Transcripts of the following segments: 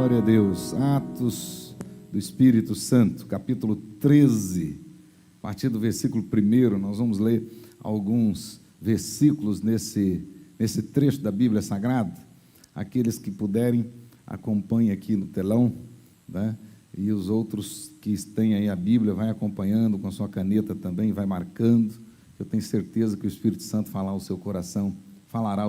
Glória a Deus. Atos do Espírito Santo, capítulo 13, a partir do versículo 1, nós vamos ler alguns versículos nesse trecho da Bíblia Sagrada. Aqueles que puderem, acompanhem aqui no telão, né? E os outros que têm aí a Bíblia, vai acompanhando com a sua caneta também, vai marcando. Eu tenho certeza que o Espírito Santo falará ao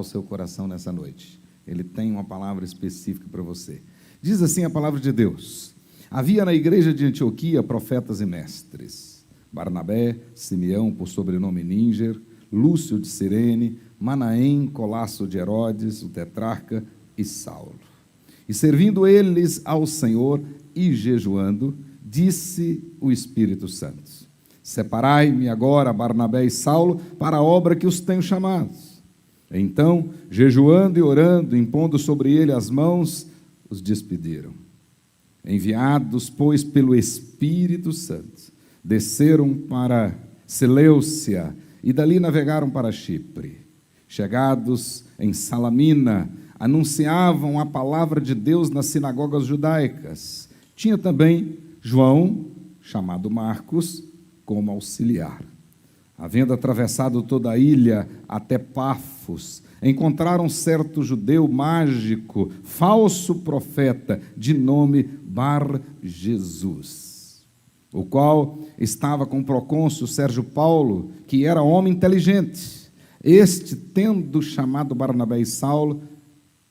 seu coração nessa noite. Ele tem uma palavra específica para você. Diz assim a palavra de Deus: havia na igreja de Antioquia profetas e mestres: Barnabé, Simeão, por sobrenome Níger, Lúcio de Cirene, Manaém, Colasso de Herodes, o tetrarca, e Saulo. E servindo eles ao Senhor e jejuando, disse o Espírito Santo: separai-me agora Barnabé e Saulo para a obra que os tenho chamados. Então, jejuando e orando, impondo sobre ele as mãos, os despediram. Enviados, pois, pelo Espírito Santo, desceram para Seleucia e dali navegaram para Chipre. Chegados em Salamina, anunciavam a palavra de Deus nas sinagogas judaicas. Tinha também João, chamado Marcos, como auxiliar. Havendo atravessado toda a ilha até Pafos, encontraram certo judeu mágico, falso profeta, de nome Bar-Jesus, o qual estava com o procônsul Sérgio Paulo, que era homem inteligente. Este, tendo chamado Barnabé e Saulo,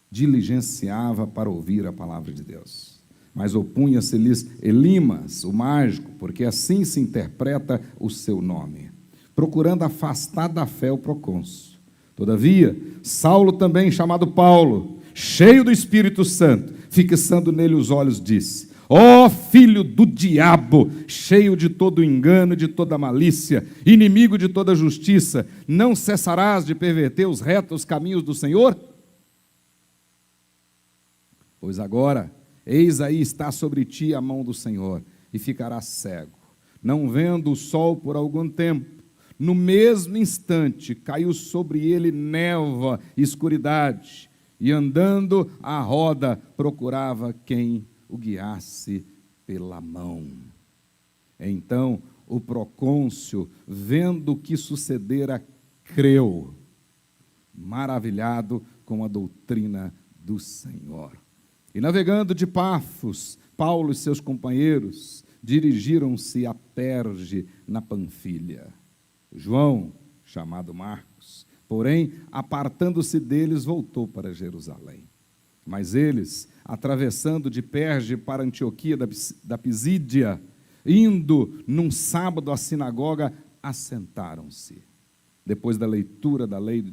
diligenciava para ouvir a palavra de Deus. Mas opunha-se-lhes Elimas, o mágico, porque assim se interpreta o seu nome, procurando afastar da fé o procônsul. Todavia, Saulo também, chamado Paulo, cheio do Espírito Santo, fixando nele os olhos, disse: ó filho do diabo, cheio de todo engano e de toda malícia, inimigo de toda justiça, não cessarás de perverter os retos caminhos do Senhor? Pois agora, eis aí está sobre ti a mão do Senhor, e ficarás cego, não vendo o sol por algum tempo. No mesmo instante, caiu sobre ele névoa e escuridade, e andando à roda, procurava quem o guiasse pela mão. Então, o procônsul, vendo o que sucedera, creu, maravilhado com a doutrina do Senhor. E navegando de Pafos, Paulo e seus companheiros dirigiram-se a Perge, na Panfilha. João, chamado Marcos, porém, apartando-se deles, voltou para Jerusalém. Mas eles, atravessando de Perge para Antioquia da Pisídia, indo num sábado à sinagoga, assentaram-se. Depois da leitura da lei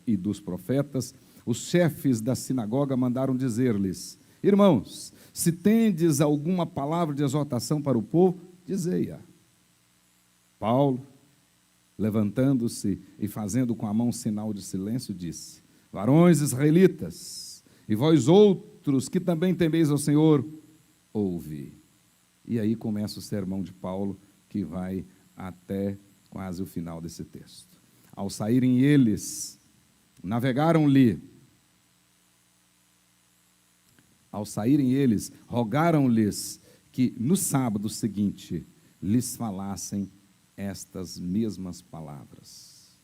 e dos profetas, os chefes da sinagoga mandaram dizer-lhes: irmãos, se tendes alguma palavra de exortação para o povo, dizei-a. Paulo, levantando-se e fazendo com a mão sinal de silêncio, disse: varões israelitas, e vós outros que também temeis ao Senhor, ouve. E aí começa o sermão de Paulo, que vai até quase o final desse texto. Ao saírem eles, rogaram-lhes que no sábado seguinte lhes falassem estas mesmas palavras.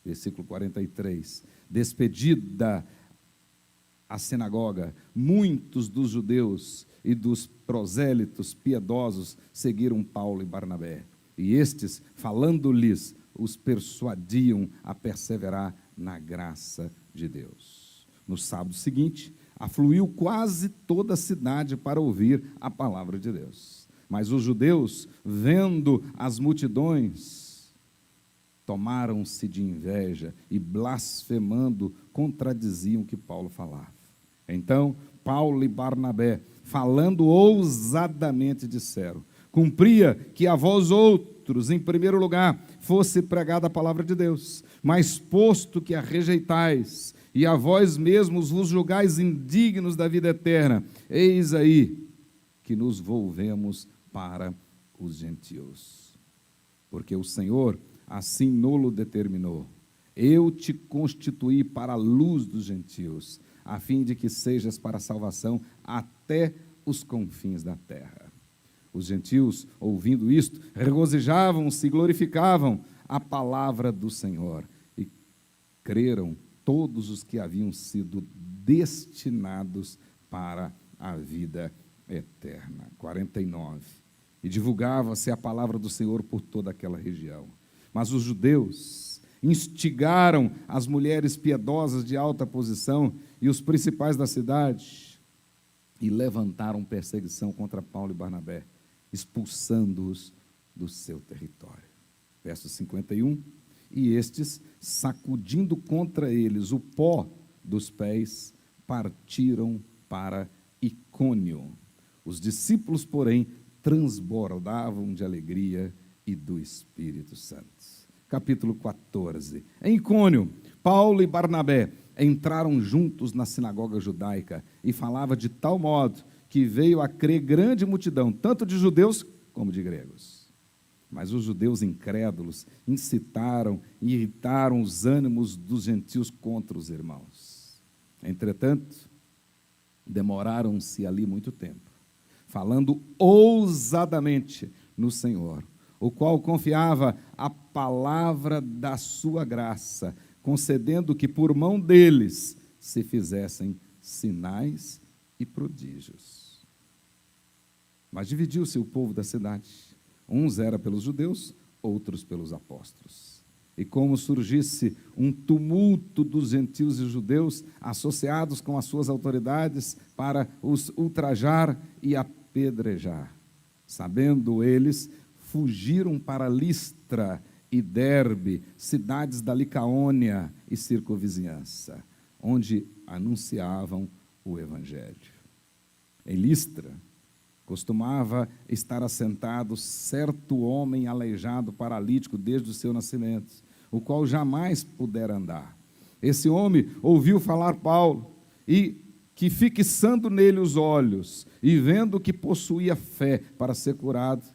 Versículo 43. Despedida a sinagoga, muitos dos judeus e dos prosélitos piedosos seguiram Paulo e Barnabé. E estes, falando-lhes, os persuadiam a perseverar na graça de Deus. No sábado seguinte, afluiu quase toda a cidade para ouvir a palavra de Deus. Mas os judeus, vendo as multidões, tomaram-se de inveja e, blasfemando, contradiziam o que Paulo falava. Então, Paulo e Barnabé, falando ousadamente, disseram: cumpria que a vós outros, em primeiro lugar, fosse pregada a palavra de Deus, mas posto que a rejeitais, e a vós mesmos vos julgais indignos da vida eterna, eis aí que nos volvemos para os gentios. Porque o Senhor assim nolo determinou: eu te constituí para a luz dos gentios, a fim de que sejas para salvação até os confins da terra. Os gentios, ouvindo isto, regozijavam-se e glorificavam a palavra do Senhor. E creram todos os que haviam sido destinados para a vida eterna. 49. E divulgava-se a palavra do Senhor por toda aquela região. Mas os judeus instigaram as mulheres piedosas de alta posição e os principais da cidade e levantaram perseguição contra Paulo e Barnabé, expulsando-os do seu território. Verso 51. E estes, sacudindo contra eles o pó dos pés, partiram para Icônio. Os discípulos, porém, transbordavam de alegria e do Espírito Santo. Capítulo 14. Em Icônio, Paulo e Barnabé entraram juntos na sinagoga judaica e falava de tal modo que veio a crer grande multidão, tanto de judeus como de gregos. Mas os judeus incrédulos incitaram e irritaram os ânimos dos gentios contra os irmãos. Entretanto, demoraram-se ali muito tempo, falando ousadamente no Senhor, o qual confiava a palavra da sua graça, concedendo que por mão deles se fizessem sinais e prodígios. Mas dividiu-se o povo da cidade. Uns era pelos judeus, outros pelos apóstolos. E como surgisse um tumulto dos gentios e judeus associados com as suas autoridades para os ultrajar e apedrejar. Sabendo eles, fugiram para Listra e Derbe, cidades da Licaônia e circunvizinhança, onde anunciavam o evangelho. Em Listra, costumava estar assentado certo homem aleijado, paralítico, desde o seu nascimento, o qual jamais pudera andar. Esse homem ouviu falar Paulo, e que fixando nele os olhos, e vendo que possuía fé para ser curado,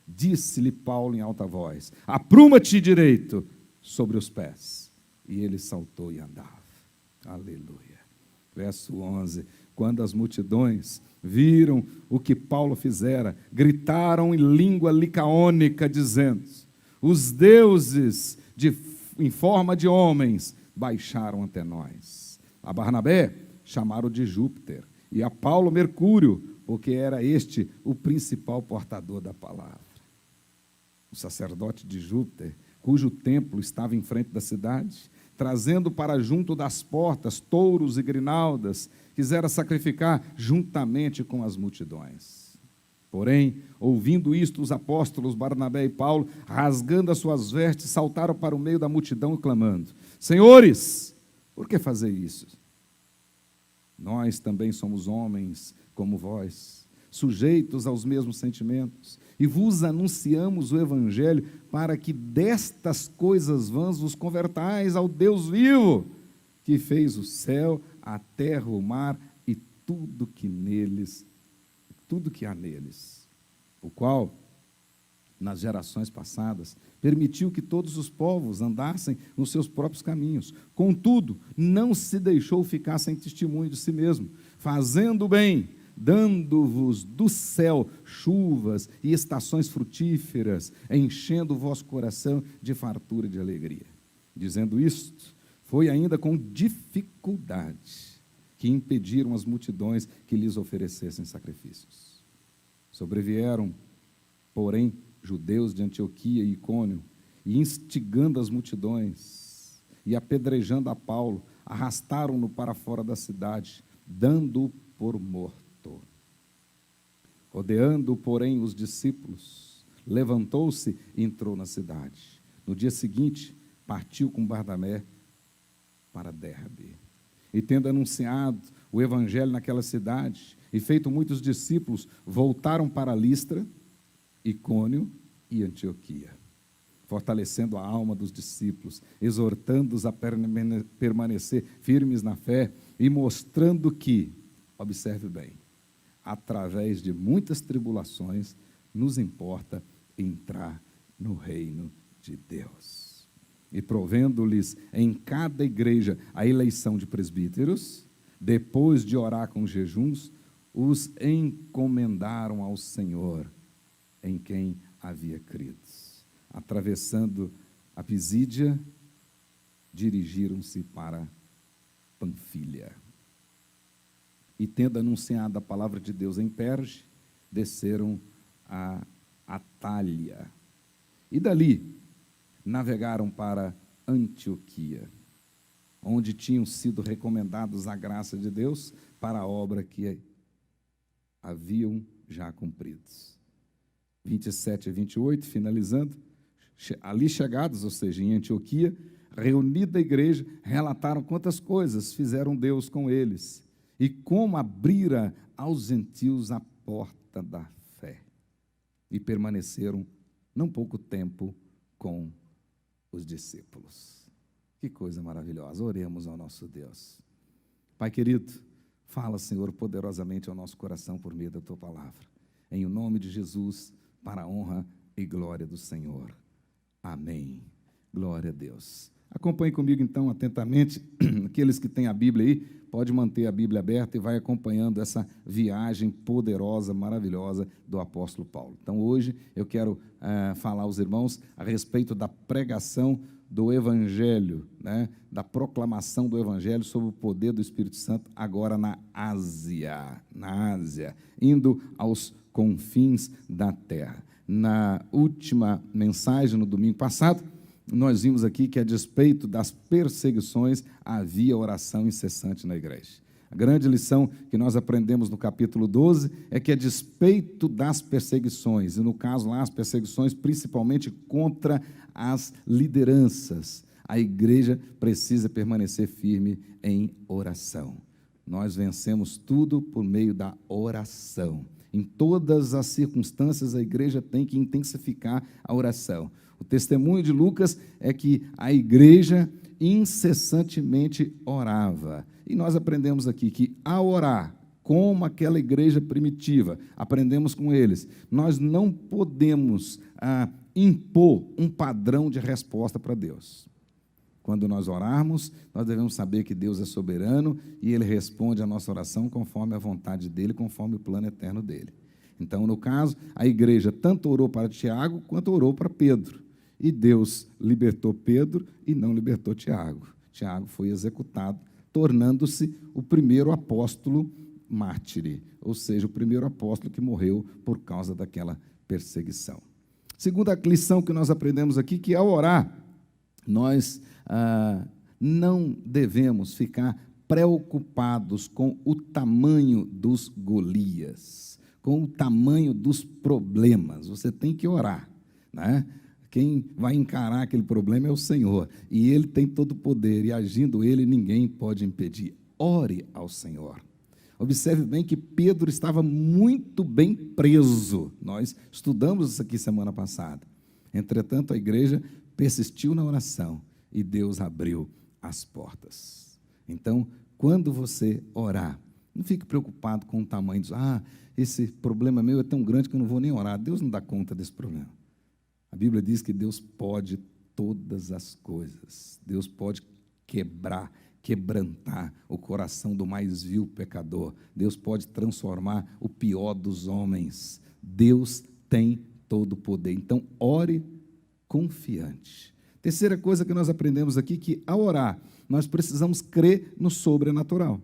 disse-lhe Paulo em alta voz: apruma-te direito sobre os pés. E ele saltou e andava. Aleluia. Verso 11. Quando as multidões viram o que Paulo fizera, gritaram em língua licaônica, dizendo: os deuses em forma de homens baixaram até nós. A Barnabé chamaram de Júpiter, e a Paulo Mercúrio, porque era este o principal portador da palavra. O sacerdote de Júpiter, cujo templo estava em frente da cidade, trazendo para junto das portas touros e grinaldas, quisera sacrificar juntamente com as multidões. Porém, ouvindo isto, os apóstolos Barnabé e Paulo, rasgando as suas vestes, saltaram para o meio da multidão e clamando: senhores, por que fazer isso? Nós também somos homens como vós, sujeitos aos mesmos sentimentos, e vos anunciamos o evangelho para que destas coisas vãs vos convertais ao Deus vivo, que fez o céu, a terra, o mar e tudo que há neles, o qual, nas gerações passadas, permitiu que todos os povos andassem nos seus próprios caminhos. Contudo, não se deixou ficar sem testemunho de si mesmo, fazendo o bem, dando-vos do céu chuvas e estações frutíferas, enchendo o vosso coração de fartura e de alegria. Dizendo isto, foi ainda com dificuldade que impediram as multidões que lhes oferecessem sacrifícios. Sobrevieram, porém, judeus de Antioquia e Icônio, e instigando as multidões, e apedrejando a Paulo, arrastaram-no para fora da cidade, dando-o por morto. Rodeando, porém, os discípulos, levantou-se e entrou na cidade. No dia seguinte, partiu com Barnabé para Derbe. E tendo anunciado o evangelho naquela cidade, e feito muitos discípulos, voltaram para Listra, Icônio e Antioquia, fortalecendo a alma dos discípulos, exortando-os a permanecer firmes na fé e mostrando que, observe bem, através de muitas tribulações, nos importa entrar no reino de Deus. E provendo-lhes em cada igreja a eleição de presbíteros, depois de orar com jejuns, os encomendaram ao Senhor, em quem havia crido. Atravessando a Pisídia, dirigiram-se para Panfilha. E tendo anunciado a palavra de Deus em Perge, desceram a Atália. E dali navegaram para Antioquia, onde tinham sido recomendados à graça de Deus para a obra que haviam já cumprido. 27 e 28, finalizando, ali chegados, ou seja, em Antioquia, reunida a igreja, relataram quantas coisas fizeram Deus com eles e como abrira aos gentios a porta da fé. E permaneceram não pouco tempo com os discípulos. Que coisa maravilhosa. Oremos ao nosso Deus. Pai querido, fala, Senhor, poderosamente ao nosso coração por meio da Tua palavra. Em o nome de Jesus, para a honra e glória do Senhor. Amém. Glória a Deus. Acompanhe comigo, então, atentamente. Aqueles que têm a Bíblia aí, pode manter a Bíblia aberta e vai acompanhando essa viagem poderosa, maravilhosa do apóstolo Paulo. Então, hoje, eu quero falar aos irmãos a respeito da pregação do Evangelho, né? Da proclamação do Evangelho sobre o poder do Espírito Santo, agora na Ásia, indo aos confins da terra. Na última mensagem, no domingo passado, nós vimos aqui que, a despeito das perseguições, havia oração incessante na igreja. A grande lição que nós aprendemos no capítulo 12 é que, a despeito das perseguições, e no caso lá, as perseguições principalmente contra as lideranças, a igreja precisa permanecer firme em oração. Nós vencemos tudo por meio da oração. Em todas as circunstâncias, a igreja tem que intensificar a oração. O testemunho de Lucas é que a igreja incessantemente orava. E nós aprendemos aqui que, ao orar, como aquela igreja primitiva, aprendemos com eles, nós não podemos impor um padrão de resposta para Deus. Quando nós orarmos, nós devemos saber que Deus é soberano e Ele responde a nossa oração conforme a vontade dEle, conforme o plano eterno dEle. Então, no caso, a igreja tanto orou para Tiago, quanto orou para Pedro. E Deus libertou Pedro e não libertou Tiago. Tiago foi executado, tornando-se o primeiro apóstolo mártire, ou seja, o primeiro apóstolo que morreu por causa daquela perseguição. Segunda lição que nós aprendemos aqui, que ao orar, nós não devemos ficar preocupados com o tamanho dos Golias, com o tamanho dos problemas. Você tem que orar, né? Quem vai encarar aquele problema é o Senhor, e Ele tem todo o poder, e agindo Ele, ninguém pode impedir. Ore ao Senhor. Observe bem que Pedro estava muito bem preso. Nós estudamos isso aqui semana passada. Entretanto, a igreja persistiu na oração, e Deus abriu as portas. Então, quando você orar, não fique preocupado com o tamanho dos... esse problema meu é tão grande que eu não vou nem orar. Deus não dá conta desse problema. A Bíblia diz que Deus pode todas as coisas. Deus pode quebrantar o coração do mais vil pecador. Deus pode transformar o pior dos homens. Deus tem todo o poder. Então, ore confiante. Terceira coisa que nós aprendemos aqui, que ao orar, nós precisamos crer no sobrenatural.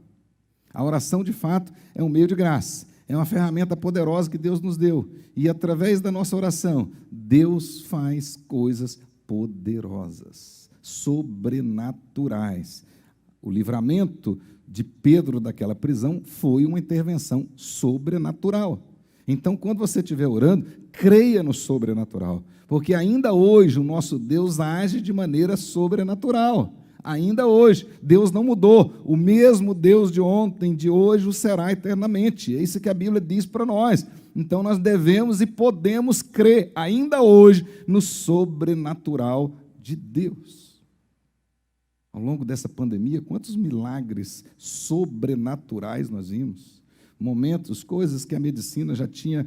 A oração, de fato, é um meio de graça. É uma ferramenta poderosa que Deus nos deu. E, através da nossa oração, Deus faz coisas poderosas, sobrenaturais. O livramento de Pedro daquela prisão foi uma intervenção sobrenatural. Então, quando você estiver orando, creia no sobrenatural, porque ainda hoje o nosso Deus age de maneira sobrenatural. Ainda hoje, Deus não mudou. O mesmo Deus de ontem, de hoje, o será eternamente. É isso que a Bíblia diz para nós. Então, nós devemos e podemos crer, ainda hoje, no sobrenatural de Deus. Ao longo dessa pandemia, quantos milagres sobrenaturais nós vimos? Momentos, coisas que a medicina já tinha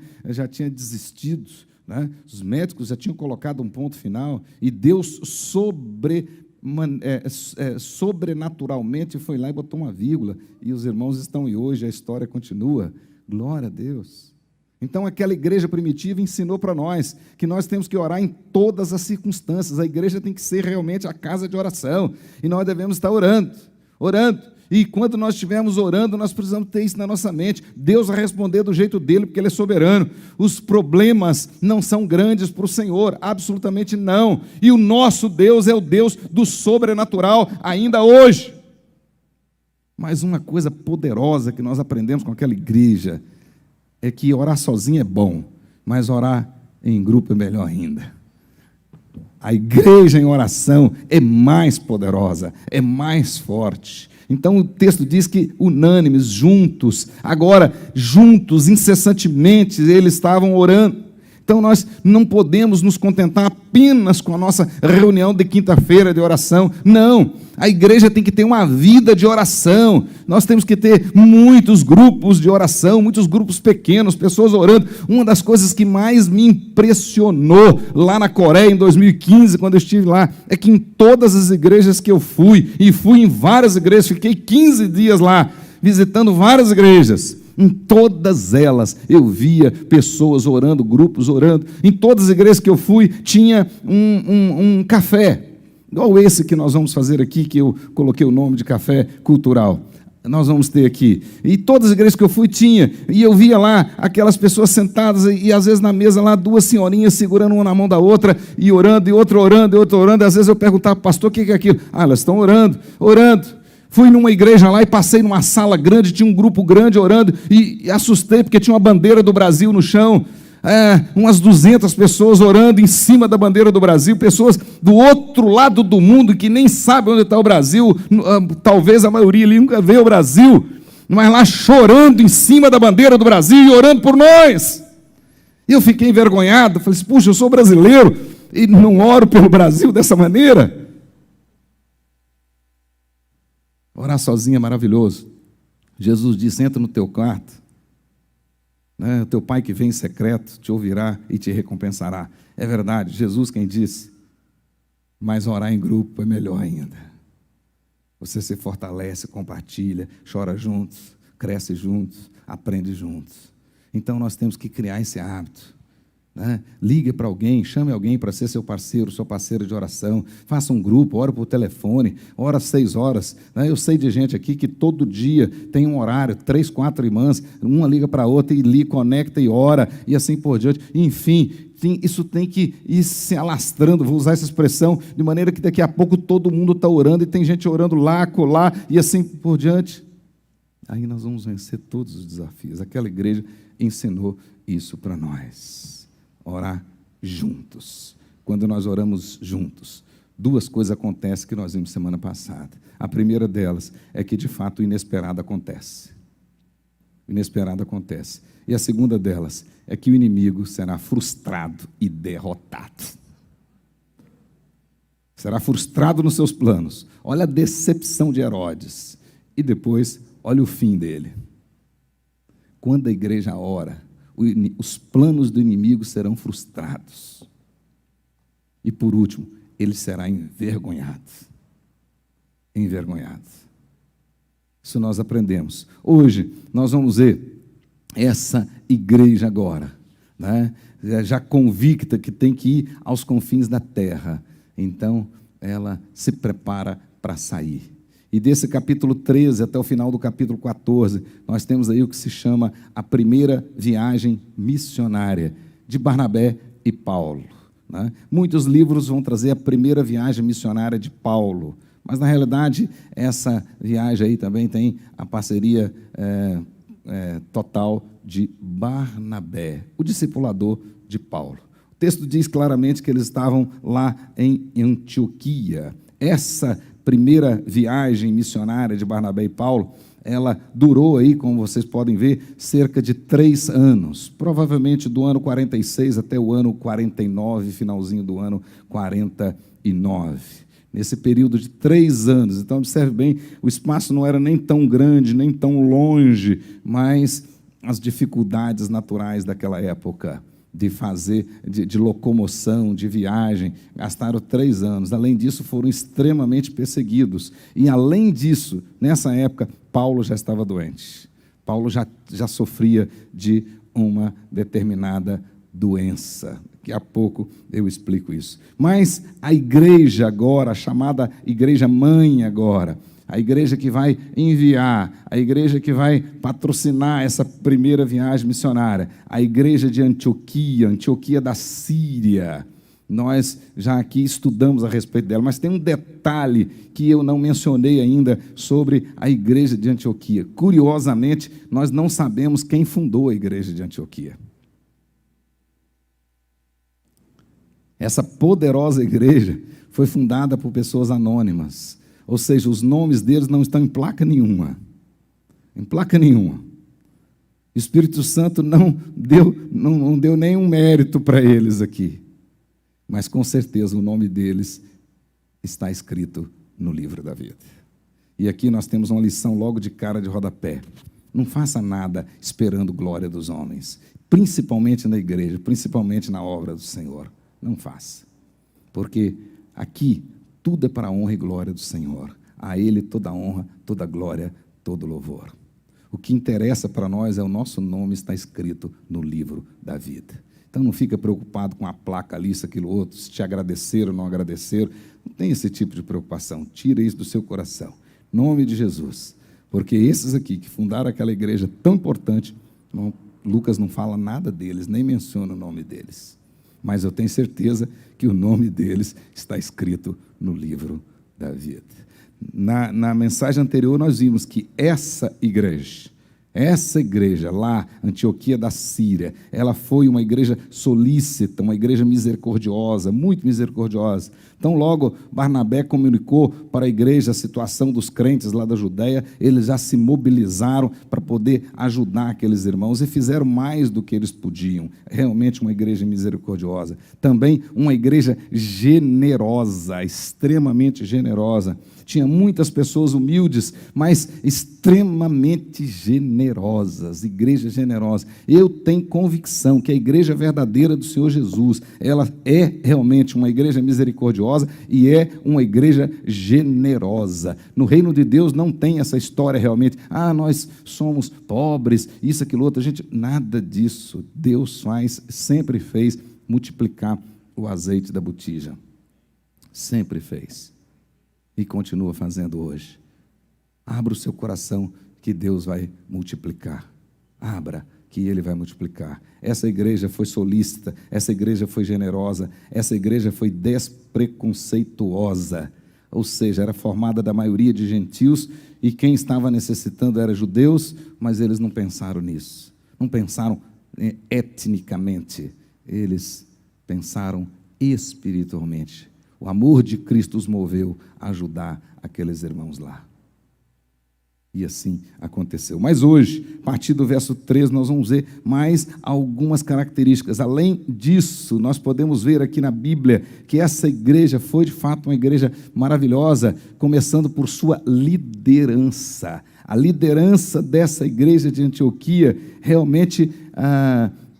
desistido, né? Os médicos já tinham colocado um ponto final, e Deus sobrenaturalmente foi lá e botou uma vírgula, e os irmãos estão, e hoje a história continua. Glória a Deus. Então, aquela igreja primitiva ensinou para nós que nós temos que orar em todas as circunstâncias. A igreja tem que ser realmente a casa de oração, e nós devemos estar orando, orando. E quando nós estivermos orando, nós precisamos ter isso na nossa mente. Deus vai responder do jeito dele, porque ele é soberano. Os problemas não são grandes para o Senhor, absolutamente não. E o nosso Deus é o Deus do sobrenatural, ainda hoje. Mas uma coisa poderosa que nós aprendemos com aquela igreja é que orar sozinho é bom, mas orar em grupo é melhor ainda. A igreja em oração é mais poderosa, é mais forte. Então o texto diz que unânimes, juntos, agora juntos, incessantemente, eles estavam orando. Então nós não podemos nos contentar apenas com a nossa reunião de quinta-feira de oração. Não, a igreja tem que ter uma vida de oração. Nós temos que ter muitos grupos de oração, muitos grupos pequenos, pessoas orando. Uma das coisas que mais me impressionou lá na Coreia, em 2015, quando eu estive lá, é que em todas as igrejas que eu fui, e fui em várias igrejas, fiquei 15 dias lá, visitando várias igrejas. Em todas elas eu via pessoas orando, grupos orando. Em todas as igrejas que eu fui, tinha um café, igual esse que nós vamos fazer aqui, que eu coloquei o nome de café cultural. Nós vamos ter aqui. E todas as igrejas que eu fui tinha. E eu via lá aquelas pessoas sentadas, e às vezes na mesa lá, duas senhorinhas segurando uma na mão da outra, e orando, e outra orando, e outra orando. E às vezes eu perguntava, pastor, o que é aquilo? Ah, elas estão orando, orando. Fui numa igreja lá e passei numa sala grande, tinha um grupo grande orando, e assustei porque tinha uma bandeira do Brasil no chão, umas 200 pessoas orando em cima da bandeira do Brasil, pessoas do outro lado do mundo que nem sabem onde está o Brasil, talvez a maioria ali nunca veio o Brasil, mas lá chorando em cima da bandeira do Brasil e orando por nós. E eu fiquei envergonhado, falei, puxa, eu sou brasileiro e não oro pelo Brasil dessa maneira. Orar sozinho é maravilhoso. Jesus disse, entra no teu quarto, né? O teu pai que vem em secreto te ouvirá e te recompensará. É verdade, Jesus quem disse, mas orar em grupo é melhor ainda. Você se fortalece, compartilha, chora juntos, cresce juntos, aprende juntos. Então nós temos que criar esse hábito. Ligue para alguém, chame alguém para ser seu parceiro, sua parceira de oração, faça um grupo, ora por telefone, ora às 6 horas. Eu sei de gente aqui que todo dia tem um horário, 3, 4 irmãs, uma liga para a outra e conecta e ora, e assim por diante. Enfim, isso tem que ir se alastrando, vou usar essa expressão, de maneira que daqui a pouco todo mundo está orando, e tem gente orando lá, colar, e assim por diante. Aí nós vamos vencer todos os desafios. Aquela igreja ensinou isso para nós. Orar juntos. Quando nós oramos juntos, 2 coisas acontecem que nós vimos semana passada. A primeira delas é que, de fato, o inesperado acontece. O inesperado acontece. E a segunda delas é que o inimigo será frustrado e derrotado. Será frustrado nos seus planos. Olha a decepção de Herodes. E depois, olha o fim dele. Quando a igreja ora, os planos do inimigo serão frustrados. E por último, ele será envergonhado. Envergonhado. Isso nós aprendemos. Hoje, nós vamos ver essa igreja agora, né? Já convicta que tem que ir aos confins da terra. Então, ela se prepara para sair. E desse capítulo 13 até o final do capítulo 14, nós temos aí o que se chama a primeira viagem missionária de Barnabé e Paulo, né? Muitos livros vão trazer a primeira viagem missionária de Paulo, mas na realidade essa viagem aí também tem a parceria total de Barnabé, o discipulador de Paulo. O texto diz claramente que eles estavam lá em Antioquia. Essa primeira viagem missionária de Barnabé e Paulo, ela durou aí, como vocês podem ver, cerca de 3 anos, provavelmente do ano 46 até o ano 49, finalzinho do ano 49. Nesse período de 3 anos, então observe bem, o espaço não era nem tão grande, nem tão longe, mas as dificuldades naturais daquela época de locomoção, de viagem, gastaram 3 anos. Além disso, foram extremamente perseguidos. E, além disso, nessa época, Paulo já estava doente. Paulo já sofria de uma determinada doença. Daqui a pouco eu explico isso. Mas a igreja agora, a chamada igreja mãe agora, a igreja que vai enviar, a igreja que vai patrocinar essa primeira viagem missionária, a igreja de Antioquia, Antioquia da Síria. Nós já aqui estudamos a respeito dela, mas tem um detalhe que eu não mencionei ainda sobre a igreja de Antioquia. Curiosamente, nós não sabemos quem fundou a igreja de Antioquia. Essa poderosa igreja foi fundada por pessoas anônimas. Ou seja, os nomes deles não estão em placa nenhuma. Em placa nenhuma. O Espírito Santo não deu nenhum mérito para eles aqui. Mas com certeza o nome deles está escrito no livro da vida. E aqui nós temos uma lição logo de cara de rodapé. Não faça nada esperando glória dos homens. Principalmente na igreja, principalmente na obra do Senhor. Não faça. Porque aqui tudo é para a honra e glória do Senhor. A Ele toda a honra, toda a glória, todo o louvor. O que interessa para nós é o nosso nome estar escrito no livro da vida. Então não fica preocupado com a placa ali, isso, aquilo, outro, se te agradeceram ou não agradeceram. Não tem esse tipo de preocupação. Tira isso do seu coração. Em nome de Jesus. Porque esses aqui que fundaram aquela igreja tão importante, Lucas não fala nada deles, nem menciona o nome deles. Mas eu tenho certeza que o nome deles está escrito no livro da vida. Na mensagem anterior nós vimos que essa igreja lá, Antioquia da Síria, ela foi uma igreja solícita, uma igreja misericordiosa, muito misericordiosa. Então, logo Barnabé comunicou para a igreja a situação dos crentes lá da Judéia, eles já se mobilizaram para poder ajudar aqueles irmãos e fizeram mais do que eles podiam. Realmente uma igreja misericordiosa. Também uma igreja generosa, extremamente generosa. Tinha muitas pessoas humildes, mas extremamente generosas, igreja generosa. Eu tenho convicção que a igreja verdadeira do Senhor Jesus, ela é realmente uma igreja misericordiosa e é uma igreja generosa. No reino de Deus não tem essa história realmente, nós somos pobres, isso, aquilo, outro. Gente, nada disso. Deus sempre fez multiplicar o azeite da botija. Sempre fez. E continua fazendo hoje. Abra o seu coração que Deus vai multiplicar. Abra, que Ele vai multiplicar. Essa igreja foi solícita, essa igreja foi generosa, essa igreja foi despreconceituosa. Ou seja, era formada da maioria de gentios e quem estava necessitando era judeus, mas eles não pensaram nisso. Não pensaram etnicamente, eles pensaram espiritualmente. O amor de Cristo os moveu a ajudar aqueles irmãos lá. E assim aconteceu. Mas hoje, a partir do verso 13, nós vamos ver mais algumas características. Além disso, nós podemos ver aqui na Bíblia que essa igreja foi de fato uma igreja maravilhosa, começando por sua liderança. A liderança dessa igreja de Antioquia realmente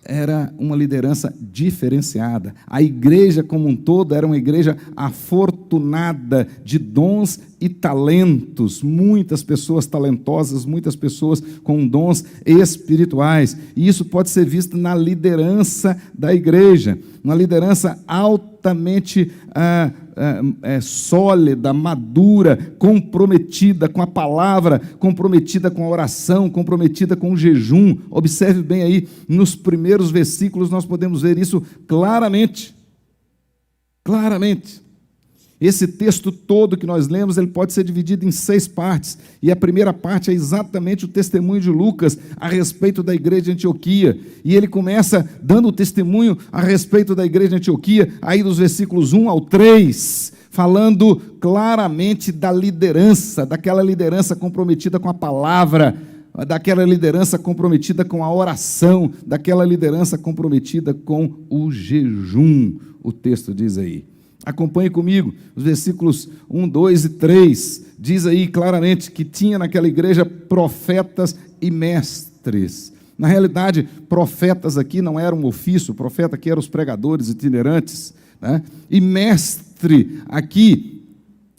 era uma liderança diferenciada. A igreja como um todo era uma igreja afortunada de dons e talentos, muitas pessoas talentosas, muitas pessoas com dons espirituais, e isso pode ser visto na liderança da igreja, uma liderança altamente sólida, madura, comprometida com a palavra, comprometida com a oração, comprometida com o jejum. Observe bem aí, nos primeiros versículos nós podemos ver isso claramente. Claramente. Esse texto todo que nós lemos, ele pode ser dividido em 6 partes, e a primeira parte é exatamente o testemunho de Lucas a respeito da igreja de Antioquia, e ele começa dando o testemunho a respeito da igreja de Antioquia, aí dos versículos 1 ao 3, falando claramente da liderança, daquela liderança comprometida com a palavra, daquela liderança comprometida com a oração, daquela liderança comprometida com o jejum, o texto diz aí. Acompanhe comigo, os versículos 1, 2 e 3, diz aí claramente que tinha naquela igreja profetas e mestres. Na realidade, profetas aqui não eram um ofício, profeta aqui eram os pregadores itinerantes, né? E mestre aqui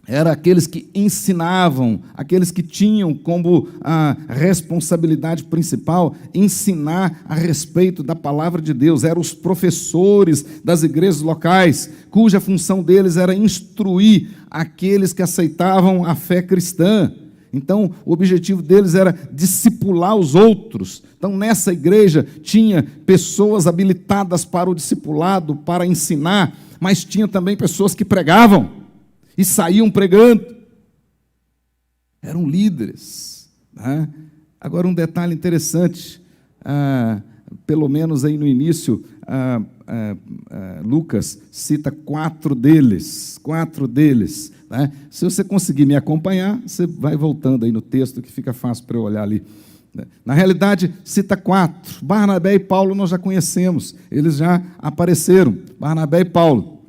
era aqueles que ensinavam, aqueles que tinham como a responsabilidade principal ensinar a respeito da palavra de Deus. Eram os professores das igrejas locais, cuja função deles era instruir aqueles que aceitavam a fé cristã. Então, o objetivo deles era discipular os outros. Então, nessa igreja tinha pessoas habilitadas para o discipulado, para ensinar, mas tinha também pessoas que pregavam e saíam pregando. Eram líderes, né? Agora, um detalhe interessante, pelo menos aí no início, Lucas cita 4 deles, né? Se você conseguir me acompanhar, você vai voltando aí no texto, que fica fácil para eu olhar ali. Na realidade, cita 4. Barnabé e Paulo nós já conhecemos, eles já apareceram. Barnabé e Paulo,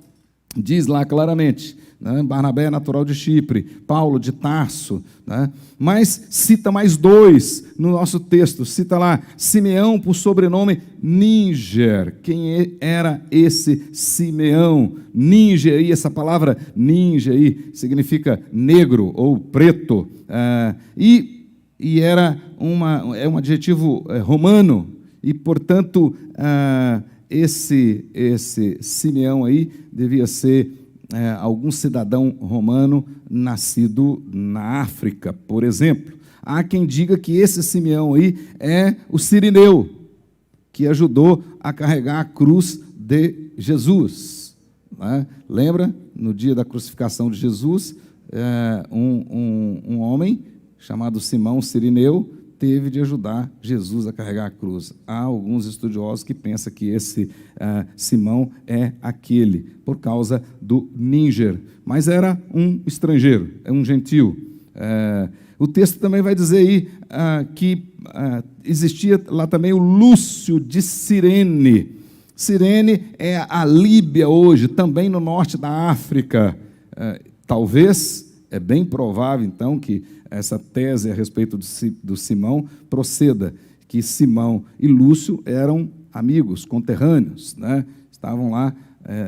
diz lá claramente, né? Barnabé é natural de Chipre, Paulo de Tarso, né? Mas cita mais 2 no nosso texto, cita lá Simeão por sobrenome Níger. Quem era esse Simeão? Níger, aí, essa palavra Níger aí, significa negro ou preto, e era um adjetivo romano, e portanto esse Simeão aí devia ser algum cidadão romano nascido na África, por exemplo. Há quem diga que esse Simeão aí é o Cirineu, que ajudou a carregar a cruz de Jesus, né? Lembra, no dia da crucificação de Jesus, um homem chamado Simão Cirineu teve de ajudar Jesus a carregar a cruz. Há alguns estudiosos que pensam que esse Simão é aquele, por causa do Níger, mas era um estrangeiro, é um gentil. O texto também vai dizer aí que existia lá também o Lúcio de Cirene. Cirene é a Líbia hoje, também no norte da África. Talvez, é bem provável então que essa tese a respeito do Simão proceda, que Simão e Lúcio eram amigos, conterrâneos, né? Estavam lá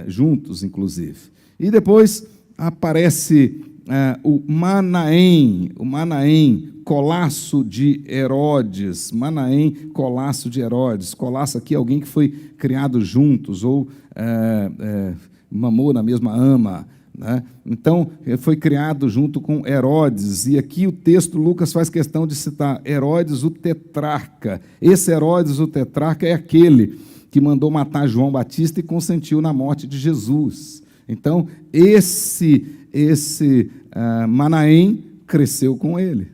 juntos, inclusive. E depois aparece o Manaém, Colasso de Herodes. Manaém, Colasso de Herodes. Colasso aqui é alguém que foi criado juntos, ou mamou na mesma ama, né? Então, foi criado junto com Herodes, e aqui o texto, Lucas faz questão de citar Herodes o tetrarca. Esse Herodes o tetrarca é aquele que mandou matar João Batista e consentiu na morte de Jesus. Então, esse Manaém cresceu com ele.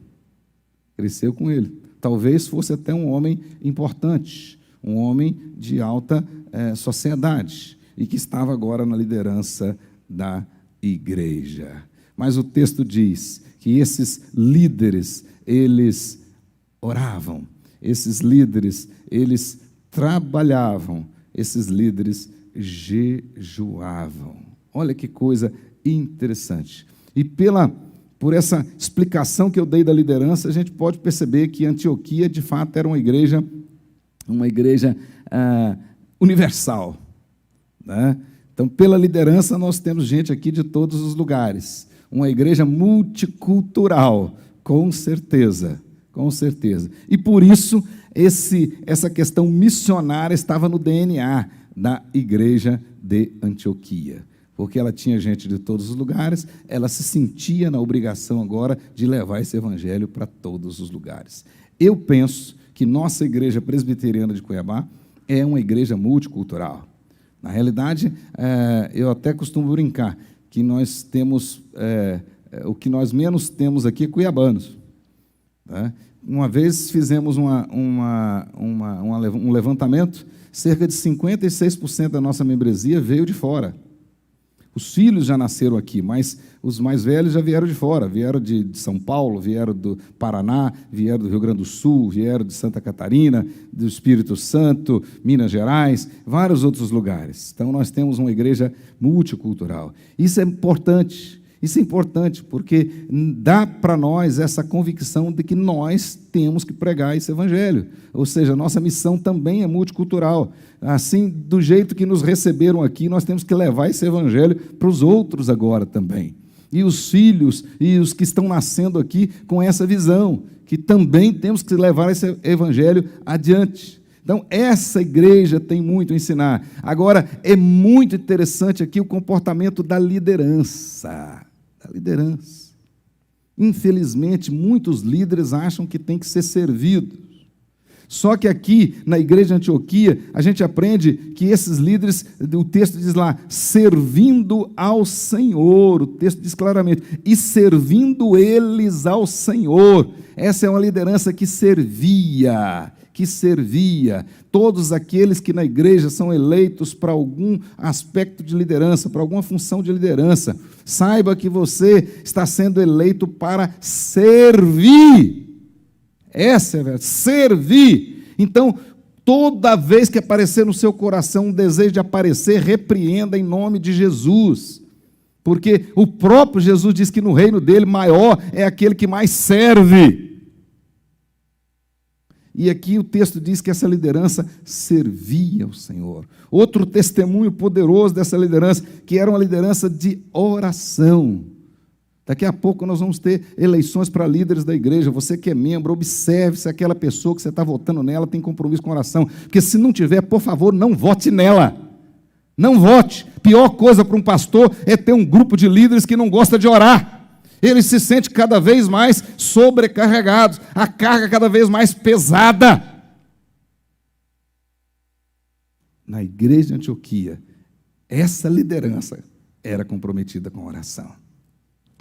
Talvez fosse até um homem importante, um homem de alta sociedade, e que estava agora na liderança da igreja. Mas o texto diz que esses líderes, eles oravam, esses líderes, eles trabalhavam, esses líderes jejuavam. Olha que coisa interessante. E por essa explicação que eu dei da liderança, a gente pode perceber que Antioquia, de fato, era uma igreja universal, né? Então, pela liderança, nós temos gente aqui de todos os lugares. Uma igreja multicultural, com certeza. E por isso, essa questão missionária estava no DNA da igreja de Antioquia. Porque ela tinha gente de todos os lugares, ela se sentia na obrigação agora de levar esse evangelho para todos os lugares. Eu penso que nossa igreja presbiteriana de Cuiabá é uma igreja multicultural. Na realidade, eu até costumo brincar que nós temos, o que nós menos temos aqui é cuiabanos, né? Uma vez fizemos um levantamento, cerca de 56% da nossa membresia veio de fora. Os filhos já nasceram aqui, mas os mais velhos já vieram de fora, vieram de São Paulo, vieram do Paraná, vieram do Rio Grande do Sul, vieram de Santa Catarina, do Espírito Santo, Minas Gerais, vários outros lugares. Então, nós temos uma igreja multicultural. Isso é importante. Isso é importante, porque dá para nós essa convicção de que nós temos que pregar esse evangelho. Ou seja, a nossa missão também é multicultural. Assim, do jeito que nos receberam aqui, nós temos que levar esse evangelho para os outros agora também. E os filhos e os que estão nascendo aqui com essa visão, que também temos que levar esse evangelho adiante. Então, essa igreja tem muito a ensinar. Agora, é muito interessante aqui o comportamento da liderança. Da liderança. Infelizmente, muitos líderes acham que tem que ser servidos. Só que aqui, na igreja de Antioquia, a gente aprende que esses líderes, o texto diz lá, servindo ao Senhor, o texto diz claramente, e servindo eles ao Senhor. Essa é uma liderança que servia. Todos aqueles que na igreja são eleitos para algum aspecto de liderança, para alguma função de liderança, saiba que você está sendo eleito para servir. Essa é a verdade, servir. Então, toda vez que aparecer no seu coração um desejo de aparecer, repreenda em nome de Jesus. Porque o próprio Jesus diz que no reino dele, maior é aquele que mais serve. E aqui o texto diz que essa liderança servia ao Senhor. Outro testemunho poderoso dessa liderança, que era uma liderança de oração. Daqui a pouco nós vamos ter eleições para líderes da igreja. Você que é membro, observe se aquela pessoa que você está votando nela tem compromisso com oração. Porque se não tiver, por favor, não vote nela. Não vote. Pior coisa para um pastor é ter um grupo de líderes que não gosta de orar. Ele se sente cada vez mais sobrecarregado, a carga cada vez mais pesada. Na igreja de Antioquia, essa liderança era comprometida com a oração.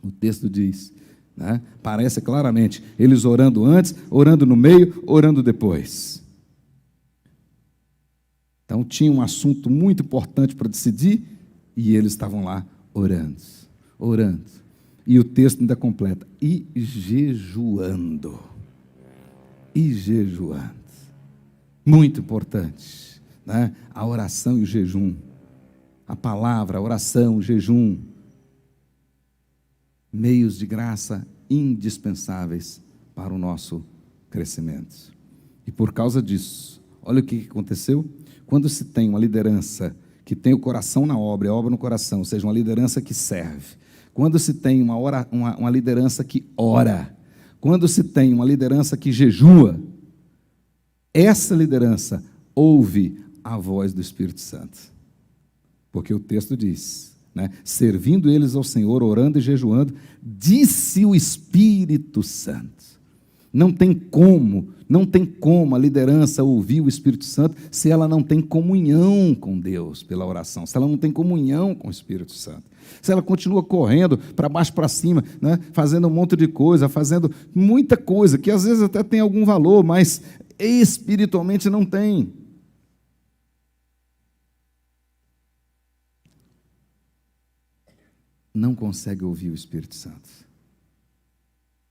O texto diz, né, parece claramente, eles orando antes, orando no meio, orando depois. Então tinha um assunto muito importante para decidir, e eles estavam lá orando. E o texto ainda completa, e jejuando. Muito importante, né? A oração e o jejum. A palavra, a oração, o jejum. Meios de graça indispensáveis para o nosso crescimento. E por causa disso, olha o que aconteceu. Quando se tem uma liderança que tem o coração na obra, a obra no coração, ou seja, uma liderança que serve. Quando se tem uma liderança que ora, quando se tem uma liderança que jejua, essa liderança ouve a voz do Espírito Santo. Porque o texto diz, né, servindo eles ao Senhor, orando e jejuando, disse o Espírito Santo. Não tem como a liderança ouvir o Espírito Santo se ela não tem comunhão com Deus pela oração, se ela não tem comunhão com o Espírito Santo. Se ela continua correndo para baixo para cima, né, fazendo um monte de coisa, fazendo muita coisa, que às vezes até tem algum valor, mas espiritualmente não tem. Não consegue ouvir o Espírito Santo.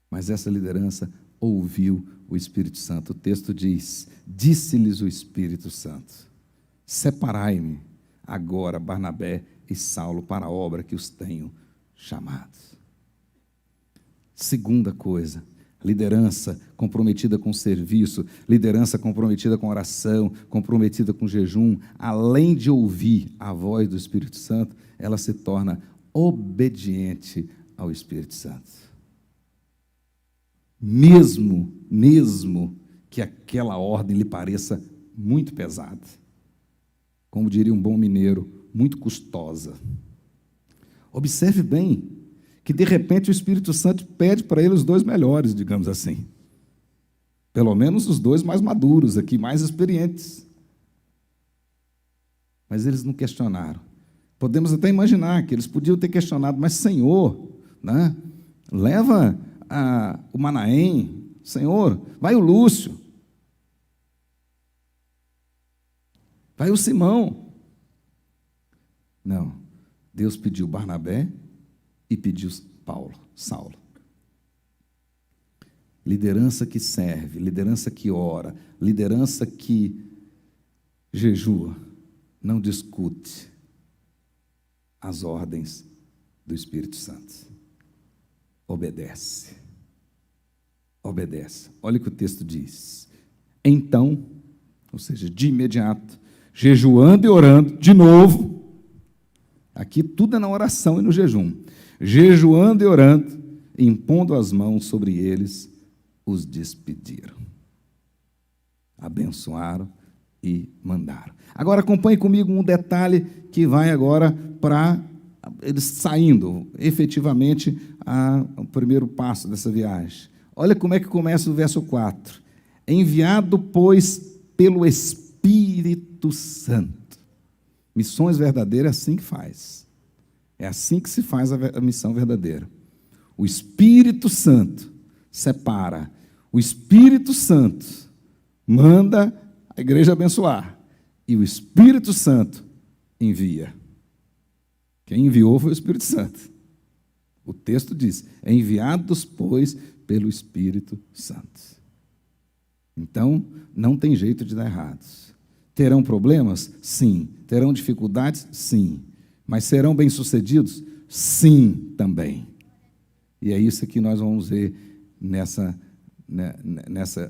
Mas essa liderança ouviu o Espírito Santo. O texto diz, disse-lhes o Espírito Santo, separai-me agora Barnabé e Saulo para a obra que os tenho chamado. Segunda coisa, liderança comprometida com serviço, liderança comprometida com oração, comprometida com jejum, além de ouvir a voz do Espírito Santo, ela se torna obediente ao Espírito Santo. Mesmo que aquela ordem lhe pareça muito pesada, como diria um bom mineiro, muito custosa. Observe bem que de repente o Espírito Santo pede para ele os dois melhores, digamos assim. Pelo menos os dois mais maduros aqui, mais experientes. Mas eles não questionaram. Podemos até imaginar que eles podiam ter questionado, mas Senhor, né, leva o Manaém, Senhor, vai o Lúcio, vai o Simão. Não, Deus pediu Barnabé e pediu Saulo. Liderança que serve, liderança que ora, liderança que jejua, não discute as ordens do Espírito Santo. obedece. Obedece. Olha o que o texto diz. Então, ou seja, de imediato, jejuando e orando, de novo, aqui tudo é na oração e no jejum, jejuando e orando, impondo as mãos sobre eles, os despediram. Abençoaram e mandaram. Agora acompanhe comigo um detalhe que vai agora para eles saindo efetivamente o primeiro passo dessa viagem. Olha como é que começa o verso 4. Enviado, pois, pelo Espírito Santo. Missões verdadeiras é assim que faz. É assim que se faz a missão verdadeira. O Espírito Santo separa. O Espírito Santo manda a igreja abençoar. E o Espírito Santo envia. Quem enviou foi o Espírito Santo. O texto diz, enviados, pois, pelo Espírito Santo. Então, não tem jeito de dar errado. Terão problemas? Sim. Terão dificuldades? Sim. Mas serão bem-sucedidos? Sim, também. E é isso que nós vamos ver nessa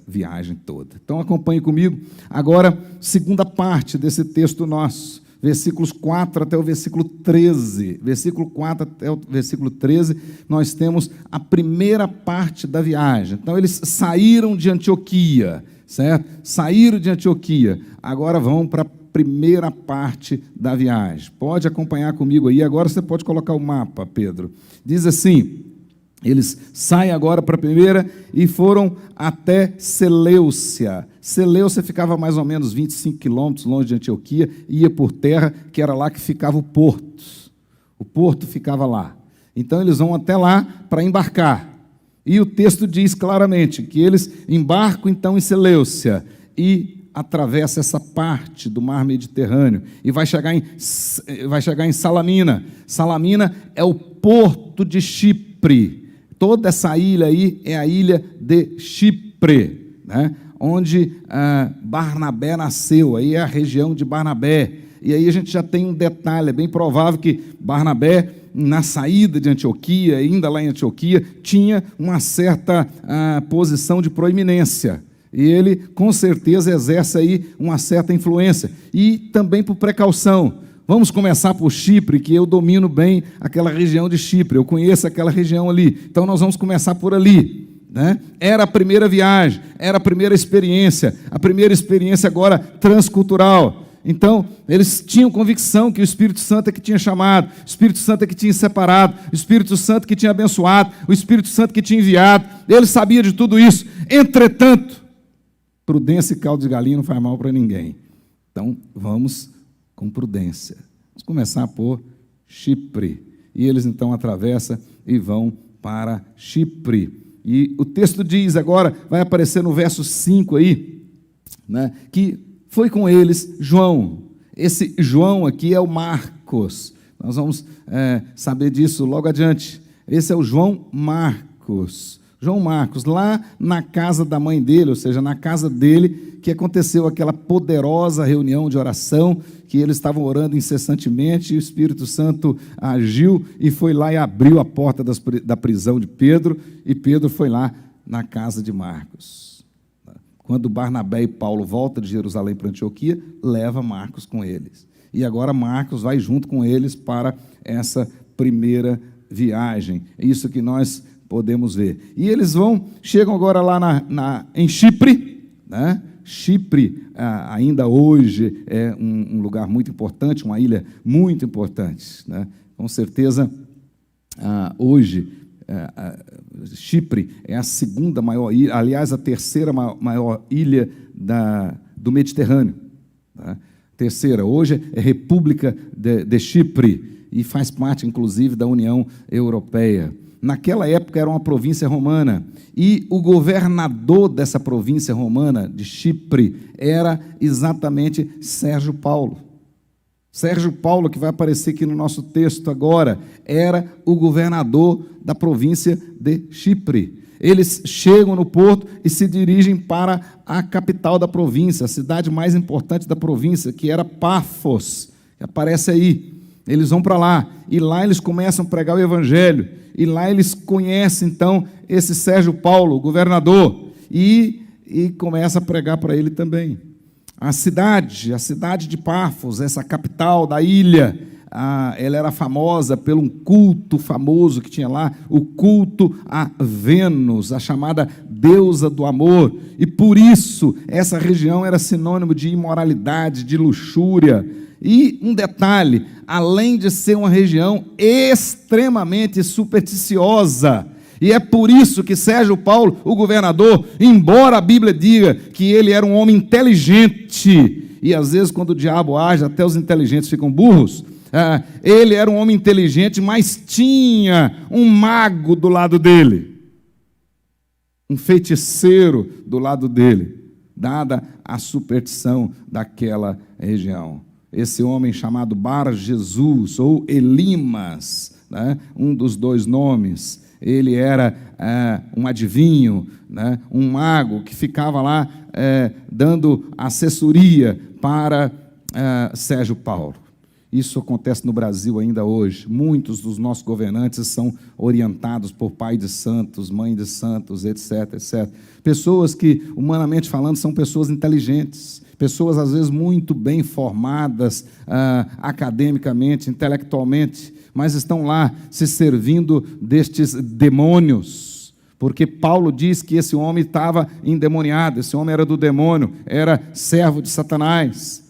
viagem toda. Então, acompanhe comigo. Agora, segunda parte desse texto nosso, versículos 4 até o versículo 13. Versículo 4 até o versículo 13, nós temos a primeira parte da viagem. Então, eles saíram de Antioquia, certo? Saíram de Antioquia. Agora vão para a primeira parte da viagem. Pode acompanhar comigo aí. Agora você pode colocar o mapa, Pedro. Diz assim, eles saem agora para a primeira e foram até Seleucia. Seleucia ficava mais ou menos 25 quilômetros longe de Antioquia, ia por terra, que era lá que ficava o porto. O porto ficava lá. Então, eles vão até lá para embarcar. E o texto diz claramente que eles embarcam, então, em Seleucia e atravessa essa parte do mar Mediterrâneo e vai chegar em Salamina. Salamina é o porto de Chipre. Toda essa ilha aí é a ilha de Chipre, né? Onde Barnabé nasceu, aí é a região de Barnabé. E aí a gente já tem um detalhe, é bem provável que Barnabé, na saída de Antioquia, ainda lá em Antioquia, tinha uma certa posição de proeminência. E ele, com certeza, exerce aí uma certa influência. E também por precaução. Vamos começar por Chipre, que eu domino bem aquela região de Chipre, eu conheço aquela região ali. Então, nós vamos começar por ali. Né? Era a primeira viagem, era a primeira experiência agora transcultural. Então, eles tinham convicção que o Espírito Santo é que tinha chamado, o Espírito Santo é que tinha separado, o Espírito Santo que tinha abençoado, o Espírito Santo que tinha enviado. Ele sabia de tudo isso. Entretanto, prudência e caldo de galinha não faz mal para ninguém. Então, vamos com prudência. Vamos começar por Chipre. E eles, então, atravessam e vão para Chipre. E o texto diz agora, vai aparecer no verso 5 aí, né, que foi com eles João. Esse João aqui é o Marcos. Nós vamos saber disso logo adiante. Esse é o João Marcos. João Marcos, lá na casa da mãe dele, ou seja, na casa dele, que aconteceu aquela poderosa reunião de oração, que eles estavam orando incessantemente, e o Espírito Santo agiu e foi lá e abriu a porta da prisão de Pedro, e Pedro foi lá na casa de Marcos. Quando Barnabé e Paulo voltam de Jerusalém para Antioquia, leva Marcos com eles. E agora Marcos vai junto com eles para essa primeira viagem. É isso que nós podemos ver. E eles chegam agora lá em Chipre, né? Chipre ainda hoje é um lugar muito importante, uma ilha muito importante, né? Com certeza, hoje, Chipre é a segunda maior ilha, aliás, a terceira maior ilha do Mediterrâneo. Tá? Terceira, hoje é República de Chipre e faz parte, inclusive, da União Europeia. Naquela época era uma província romana, e o governador dessa província romana, de Chipre, era exatamente Sérgio Paulo. Sérgio Paulo, que vai aparecer aqui no nosso texto agora, era o governador da província de Chipre. Eles chegam no porto e se dirigem para a capital da província, a cidade mais importante da província, que era Pafos, que aparece aí. Eles vão para lá, e lá eles começam a pregar o evangelho, e lá eles conhecem, então, esse Sérgio Paulo, o governador, e começa a pregar para ele também. A cidade de Pafos, essa capital da ilha, ela era famosa por um culto famoso que tinha lá, o culto a Vênus, a chamada deusa do amor, e por isso essa região era sinônimo de imoralidade, de luxúria. E um detalhe, além de ser uma região extremamente supersticiosa, e é por isso que Sérgio Paulo, o governador, embora a Bíblia diga que ele era um homem inteligente, e às vezes quando o diabo age, até os inteligentes ficam burros, ele era um homem inteligente, mas tinha um mago do lado dele, um feiticeiro do lado dele, dada a superstição daquela região. Esse homem chamado Bar Jesus, ou Elimas, né, um dos dois nomes, ele era um adivinho, né, um mago que ficava lá dando assessoria para Sérgio Paulo. Isso acontece no Brasil ainda hoje. Muitos dos nossos governantes são orientados por pai de santos, mãe de santos, etc, etc. Pessoas que, humanamente falando, são pessoas inteligentes, pessoas às vezes muito bem formadas academicamente, intelectualmente, mas estão lá se servindo destes demônios, porque Paulo diz que esse homem estava endemoniado, esse homem era do demônio, era servo de Satanás.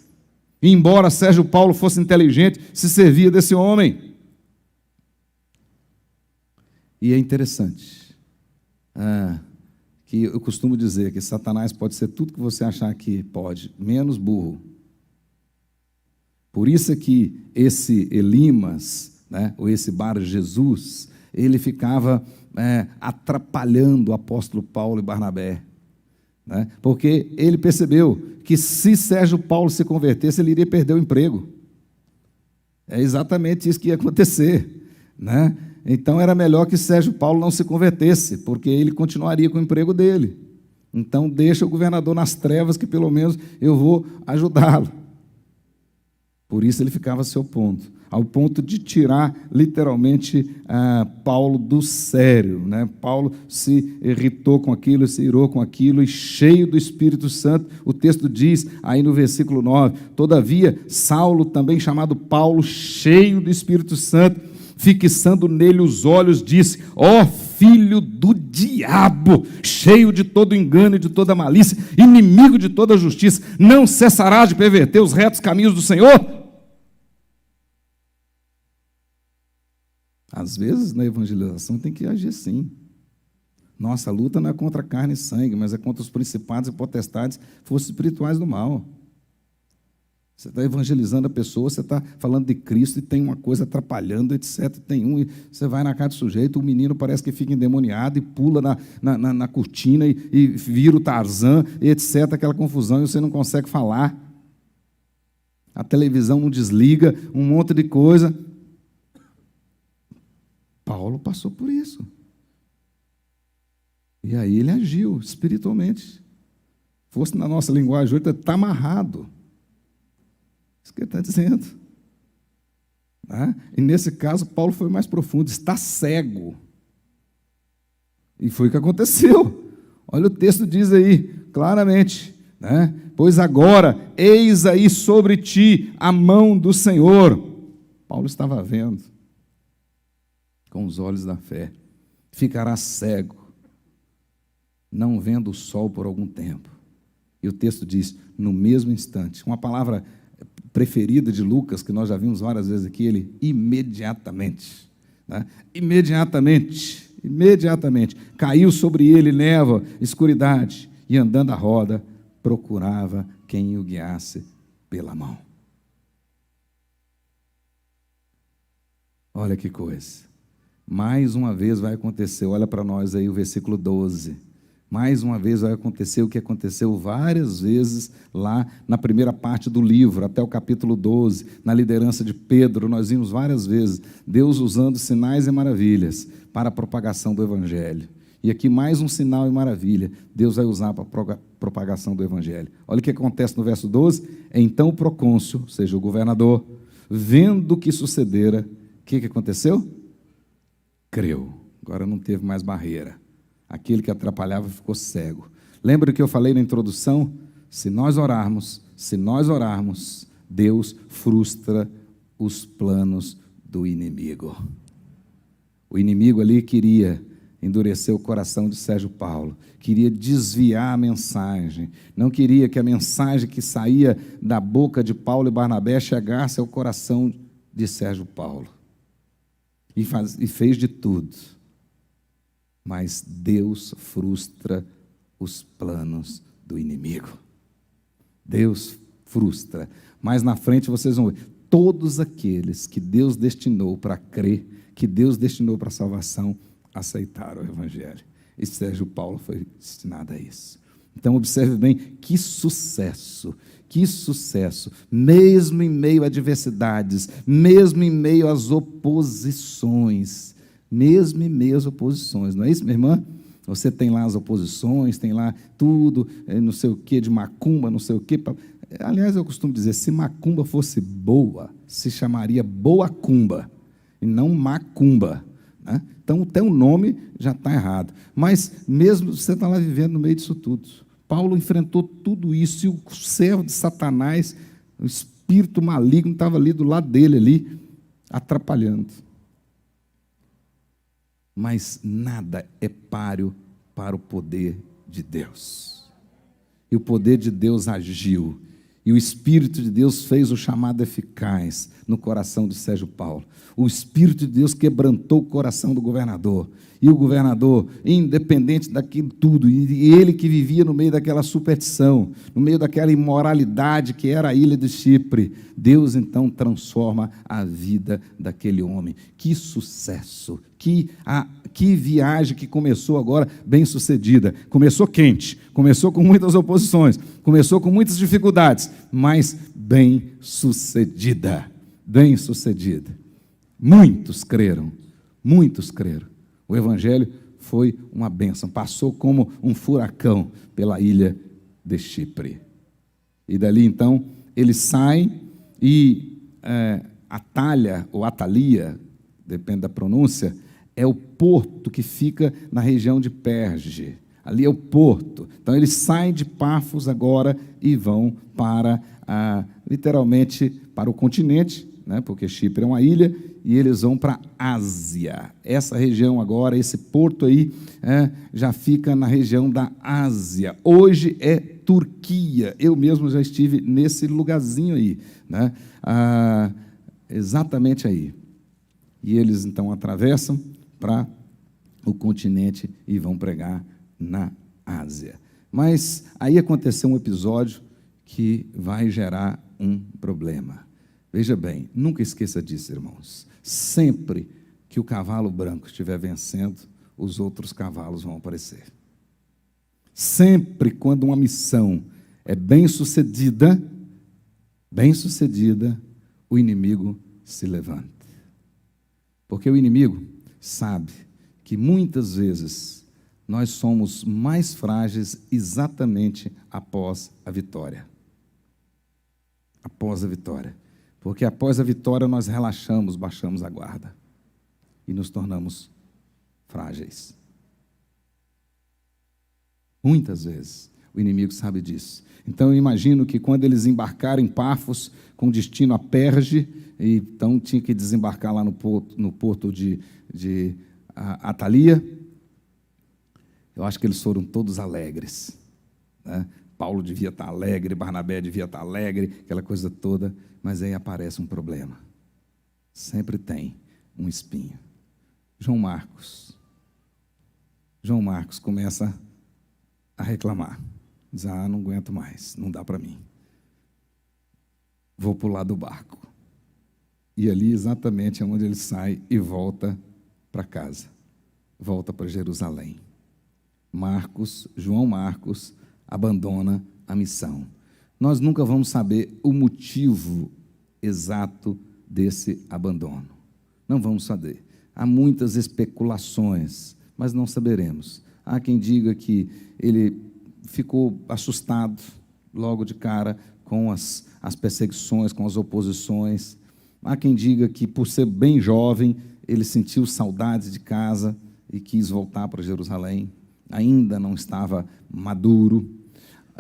E embora Sérgio Paulo fosse inteligente, se servia desse homem. E é interessante que eu costumo dizer que Satanás pode ser tudo que você achar que pode, menos burro. Por isso é que esse Elimas, né, ou esse Bar Jesus, ele ficava atrapalhando o apóstolo Paulo e Barnabé, né, porque ele percebeu que se Sérgio Paulo se convertesse, ele iria perder o emprego. É exatamente isso que ia acontecer, né? Então era melhor que Sérgio Paulo não se convertesse, porque ele continuaria com o emprego dele. Então deixa o governador nas trevas, que pelo menos eu vou ajudá-lo. Por isso ele ficava se opondo, ao ponto de tirar literalmente Paulo do sério, né? Paulo se irritou com aquilo, se irou com aquilo, e cheio do Espírito Santo, o texto diz aí no versículo 9, todavia Saulo, também chamado Paulo, cheio do Espírito Santo, fixando nele os olhos, disse, ó filho do diabo, cheio de todo engano e de toda malícia, inimigo de toda justiça, não cessarás de perverter os retos caminhos do Senhor? Às vezes, na evangelização, tem que agir assim. Nossa luta não é contra carne e sangue, mas é contra os principados e potestades, forças espirituais do mal. Você está evangelizando a pessoa, você está falando de Cristo e tem uma coisa atrapalhando, etc. E você vai na casa do sujeito, o menino parece que fica endemoniado e pula na cortina e vira o Tarzan, etc. Aquela confusão, e você não consegue falar. A televisão não desliga, um monte de coisa. Paulo passou por isso. E aí ele agiu espiritualmente. Fosse na nossa linguagem hoje, está amarrado. Isso que ele está dizendo. Né? E nesse caso, Paulo foi mais profundo, está cego. E foi o que aconteceu. Olha, o texto diz aí, claramente, né? Pois agora, eis aí sobre ti a mão do Senhor. Paulo estava vendo, com os olhos da fé, ficará cego, não vendo o sol por algum tempo. E o texto diz, no mesmo instante, uma palavra preferida de Lucas, que nós já vimos várias vezes aqui, ele imediatamente, né? imediatamente, caiu sobre ele névoa, escuridade, e andando à roda, procurava quem o guiasse pela mão. Olha que coisa. Mais uma vez vai acontecer, olha para nós aí o versículo 12. Mais uma vez vai acontecer o que aconteceu várias vezes lá na primeira parte do livro, até o capítulo 12, na liderança de Pedro, nós vimos várias vezes Deus usando sinais e maravilhas para a propagação do Evangelho. E aqui mais um sinal e maravilha, Deus vai usar para a propagação do Evangelho. Olha o que acontece no verso 12, então o procônsul, ou seja, o governador, vendo o que sucedera, o que aconteceu? Creu. Agora não teve mais barreira. Aquele que atrapalhava ficou cego. Lembra do que eu falei na introdução? Se nós orarmos, Deus frustra os planos do inimigo. O inimigo ali queria endurecer o coração de Sérgio Paulo, queria desviar a mensagem, não queria que a mensagem que saía da boca de Paulo e Barnabé chegasse ao coração de Sérgio Paulo. E fez de tudo. Mas Deus frustra os planos do inimigo. Deus frustra. Mais na frente vocês vão ver. Todos aqueles que Deus destinou para crer, que Deus destinou para a salvação, aceitaram o Evangelho. E Sérgio Paulo foi destinado a isso. Então, observe bem, que sucesso, mesmo em meio a adversidades, mesmo em meio às oposições, não é isso, minha irmã? Você tem lá as oposições, tem lá tudo, não sei o que, de macumba, não sei o que. Aliás, eu costumo dizer, se macumba fosse boa, se chamaria boacumba, e não macumba, né? Então, até o nome já está errado. Mas, mesmo você está lá vivendo no meio disso tudo. Paulo enfrentou tudo isso, e o servo de Satanás, o espírito maligno, estava ali do lado dele, ali, atrapalhando. Mas nada é páreo para o poder de Deus. E o poder de Deus agiu. E o Espírito de Deus fez o chamado eficaz no coração de Sérgio Paulo. O Espírito de Deus quebrantou o coração do governador. E o governador, independente daquilo tudo, e ele que vivia no meio daquela superstição, no meio daquela imoralidade que era a ilha de Chipre, Deus então transforma a vida daquele homem. Que sucesso! Que viagem que começou agora bem sucedida. Começou quente, começou com muitas oposições, começou com muitas dificuldades, mas bem sucedida. Bem sucedida. Muitos creram. O Evangelho foi uma bênção, passou como um furacão pela ilha de Chipre. E dali então eles saem e Atalha ou Atalia, depende da pronúncia, é o porto que fica na região de Perge. Ali é o porto. Então, eles saem de Pafos agora e vão para, literalmente, para o continente, né, porque Chipre é uma ilha, e eles vão para a Ásia. Essa região agora, esse porto aí, já fica na região da Ásia. Hoje é Turquia. Eu mesmo já estive nesse lugarzinho aí, né, exatamente aí. E eles, então, atravessam para o continente e vão pregar na Ásia. Mas aí aconteceu um episódio que vai gerar um problema. Veja bem, nunca esqueça disso, irmãos. Sempre que o cavalo branco estiver vencendo, os outros cavalos vão aparecer. Sempre quando uma missão é bem-sucedida, o inimigo se levanta. Porque o inimigo sabe que muitas vezes nós somos mais frágeis exatamente após a vitória. Após a vitória. Porque após a vitória nós relaxamos, baixamos a guarda e nos tornamos frágeis. Muitas vezes o inimigo sabe disso. Então eu imagino que quando eles embarcaram em Pafos com destino a Perge, e então tinha que desembarcar lá no porto de Atalia, eu acho que eles foram todos alegres, né? Paulo devia estar alegre, Barnabé devia estar alegre, aquela coisa toda, mas aí aparece um problema. Sempre tem um espinho. João Marcos começa a reclamar. Diz, não aguento mais, não dá para mim. Vou pular do barco. E ali exatamente é onde ele sai e volta para casa. Volta para Jerusalém. João Marcos, abandona a missão. Nós nunca vamos saber o motivo exato desse abandono. Não vamos saber. Há muitas especulações, mas não saberemos. Há quem diga que ele ficou assustado logo de cara com as perseguições, com as oposições. Há quem diga que, por ser bem jovem, ele sentiu saudades de casa e quis voltar para Jerusalém. Ainda não estava maduro.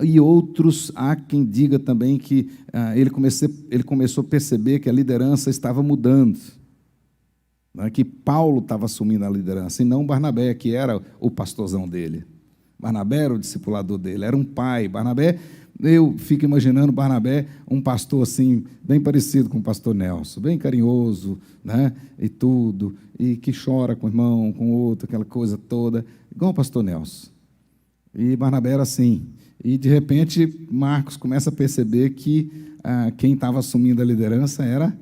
E outros, há quem diga também que ele começou a perceber que a liderança estava mudando, né, que Paulo estava assumindo a liderança, e não Barnabé, que era o pastorzão dele. Barnabé era o discipulador dele, era um pai. Barnabé, eu fico imaginando Barnabé, um pastor assim, bem parecido com o pastor Nelson, bem carinhoso, né, e tudo, e que chora com o irmão, com o outro, aquela coisa toda, igual o pastor Nelson. E Barnabé era assim. E, de repente, Marcos começa a perceber que quem estava assumindo a liderança era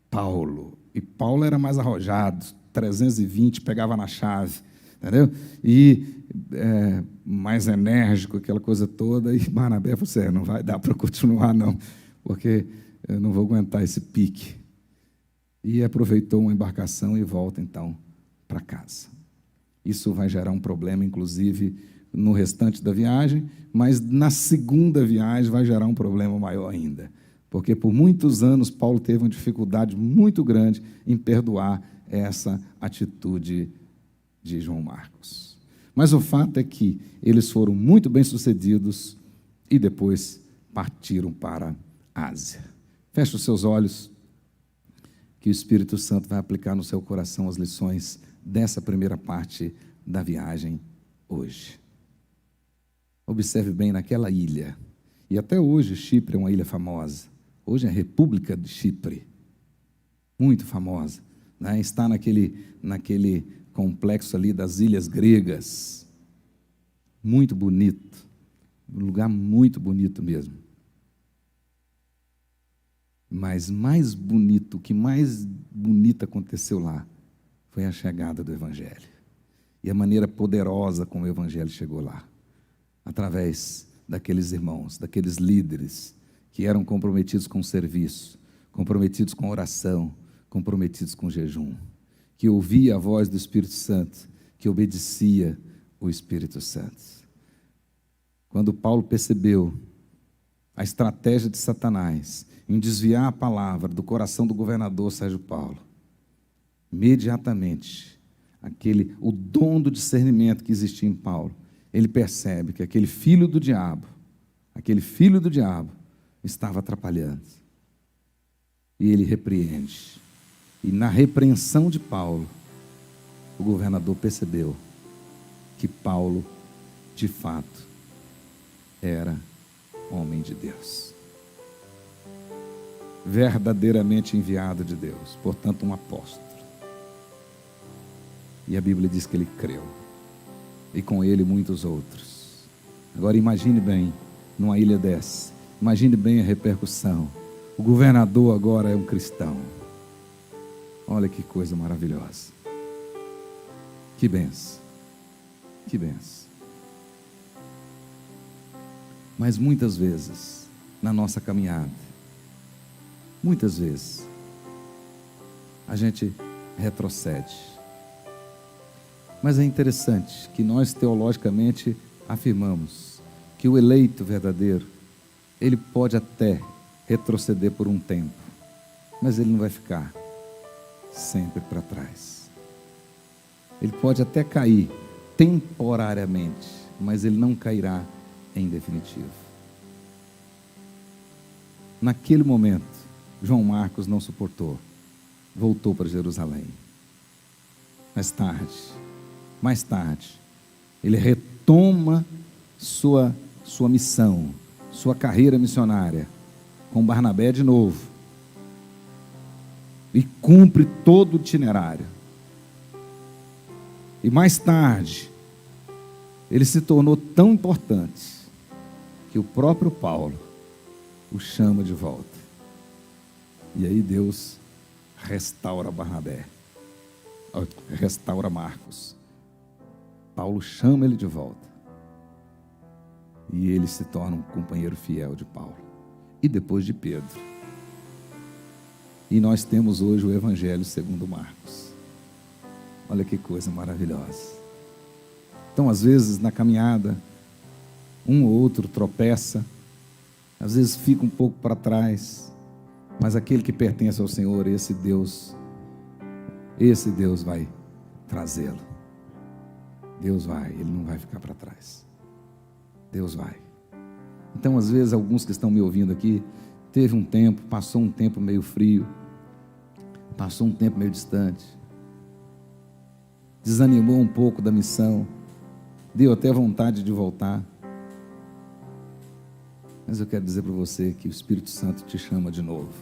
Paulo. E Paulo era mais arrojado, 320, pegava na chave, entendeu? E mais enérgico, aquela coisa toda. E Barnabé falou assim, não vai dar para continuar, não, porque eu não vou aguentar esse pique. E aproveitou uma embarcação e volta, então, para casa. Isso vai gerar um problema, inclusive, no restante da viagem, mas na segunda viagem vai gerar um problema maior ainda, porque por muitos anos Paulo teve uma dificuldade muito grande em perdoar essa atitude de João Marcos. Mas o fato é que eles foram muito bem-sucedidos e depois partiram para a Ásia. Feche os seus olhos, que o Espírito Santo vai aplicar no seu coração as lições dessa primeira parte da viagem hoje. Observe bem naquela ilha, e até hoje Chipre é uma ilha famosa, hoje é a República de Chipre, muito famosa, né? Está naquele complexo ali das ilhas gregas, muito bonito, um lugar muito bonito mesmo. Mas mais bonito, o que mais bonito aconteceu lá, foi a chegada do Evangelho, e a maneira poderosa como o Evangelho chegou lá, através daqueles irmãos, daqueles líderes que eram comprometidos com o serviço, comprometidos com oração, comprometidos com jejum, que ouvia a voz do Espírito Santo, que obedecia o Espírito Santo. Quando Paulo percebeu a estratégia de Satanás em desviar a palavra do coração do governador Sérgio Paulo, imediatamente, o dom do discernimento que existia em Paulo, ele percebe que aquele filho do diabo estava atrapalhando. E ele repreende. E na repreensão de Paulo, o governador percebeu que Paulo, de fato, era homem de Deus. Verdadeiramente enviado de Deus, portanto um apóstolo. E a Bíblia diz que ele creu. E com ele muitos outros. Agora imagine bem, numa ilha dessa, imagine bem a repercussão. O governador agora é um cristão. Olha que coisa maravilhosa. Que benção. Que benção. Mas muitas vezes, na nossa caminhada, muitas vezes, a gente retrocede. Mas é interessante que nós teologicamente afirmamos que o eleito verdadeiro, ele pode até retroceder por um tempo, mas ele não vai ficar sempre para trás. Ele pode até cair temporariamente, mas ele não cairá em definitivo. Naquele momento, João Marcos não suportou, voltou para Jerusalém. Mais tarde, ele retoma sua missão, sua carreira missionária, com Barnabé de novo, e cumpre todo o itinerário. E mais tarde, ele se tornou tão importante, que o próprio Paulo o chama de volta. E aí Deus restaura Barnabé, restaura Marcos. Paulo chama ele de volta. E ele se torna um companheiro fiel de Paulo. E depois de Pedro. E nós temos hoje o Evangelho segundo Marcos. Olha que coisa maravilhosa. Então, às vezes, na caminhada, um ou outro tropeça, às vezes fica um pouco para trás, Mas aquele que pertence ao Senhor, esse Deus vai trazê-lo. Deus vai, ele não vai ficar para trás. Deus vai. Então, às vezes, alguns que estão me ouvindo aqui, passou um tempo meio frio, passou um tempo meio distante, desanimou um pouco da missão, deu até vontade de voltar. Mas eu quero dizer para você que o Espírito Santo te chama de novo.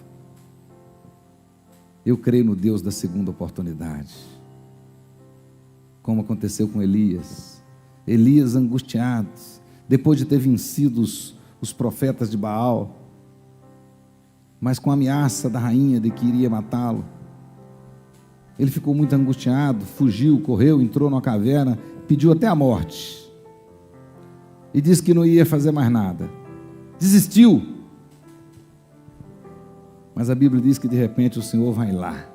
Eu creio no Deus da segunda oportunidade, como aconteceu com Elias. Elias angustiado, depois de ter vencido os profetas de Baal, mas com a ameaça da rainha de que iria matá-lo, ele ficou muito angustiado, fugiu, correu, entrou numa caverna, pediu até a morte, e disse que não ia fazer mais nada, desistiu. Mas a Bíblia diz que de repente o Senhor vai lá,